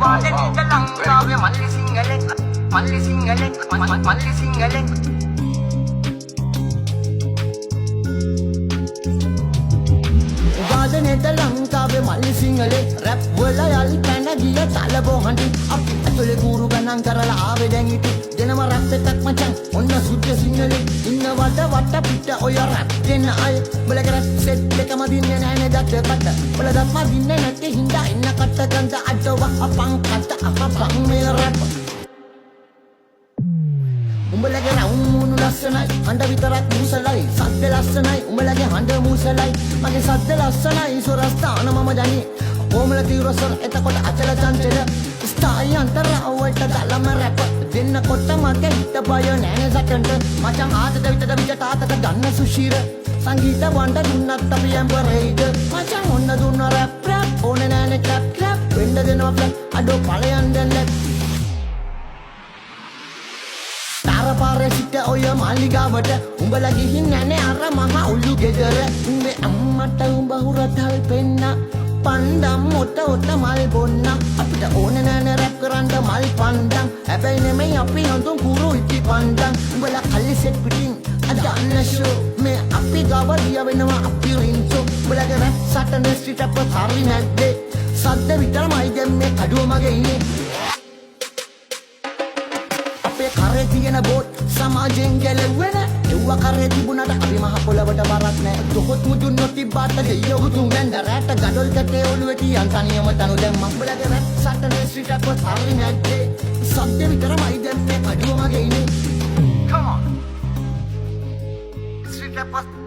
වාදනීත ලංකාවේ මල්ලි සිංහලෙන් මල්ලි සිංහලෙන් මල්ලි සිංහලෙන් වාදනීත ලංකාවේ මල්ලි සිංහලෙන් රැප් වල යලි පැන ගිය තලබෝ හඬි අපි ඇතුලේ කූරු ගණන් කරලා ආවේ දැන් ඉතින් දෙනම රැප් එකක් මචං ඔන්න සුද්ධ සිංහලෙන් ඉන්න වට පිට ඔය රැප් දෙන්න අය බලක රැප් සෙට් එකම දින්නේ නැහැ නේද කට බල දත්ම දින්නේ නැති හින්දා ඉන්න කට ගඳ අඩව අපං කට අපං මේ රැප් උඹලගේ රවුමුණු ලස්සනයි හඬ විතරක් මුසලයි සද්ද ලස්සනයි උඹලගේ හඬ මුසලයි මගේ සද්ද ලස්සනයි සොරස්ථාන මම දන්නේ කොමල තිරසර එතකොට අචල චංචල ස්ථායි අන්තරවලට දලම රැප දෙන්නකොට මගේ හිත බය නෑනේ සැකන්ට මචං ආතද විතද විජට ආතද ගන්න සුශීර සංගීත වණ්ඩ දුන්නත් අපි ඇම්බරේද මචං ඔන්න දුන්න රැප් රැප් ඕනේ නෑනේ ක්ලැප් ක්ලැප් වෙන්න දෙනවා ෆ්ලැප් අඩෝ ඵලයන් දැන් ලැප් පාරේ සිට ඔය මාලිගාවට උඹලා ගිහින් නැනේ අර මම උල්ලු ගෙදර උඹේ අම්මට උඹ හුරතල් පෙන්න පණ්ඩම් ඔත මල් බොන්න අපිට ඕනේ නෑනේ රැප් කරන්න මල් පණ්ඩම් හැබැයි නෙමෙයි අපි හඳුන් කුරු ඉති පණ්ඩම් උඹලා කල්ලි සෙට් පිටින් අදන්න ෂෝ මේ අපි ගාව දිය වෙනවා අපි රින්සෝ උඹලගේ රැප් සටන ස්ට්‍රීට් අප හරි නැද්දේ සද්ද විතරමයි දැන් මේ කඩුව මගේ ඉන්නේ කරේ තියෙන බෝට් සමාජෙන් ගැලවෙන එව්ව කරේ තිබුණාට අපි මහ පොළවට බරක් නෑ දොහොත් මුදුන් නොතිබ්බාට දෙයියෝ තුන්ෙන් දරාට ගඩොල් කටේ ඔළුවේ තියන් තනියම තනු දැන් මම්බලගේ රැප් සටන ස්ට්‍රීට් අප හරි නැද්දේ සද්ද විතරමයි දැන් මේ කඩුව මගේ ඉන්නේ come on ස්ට්‍රීට් අප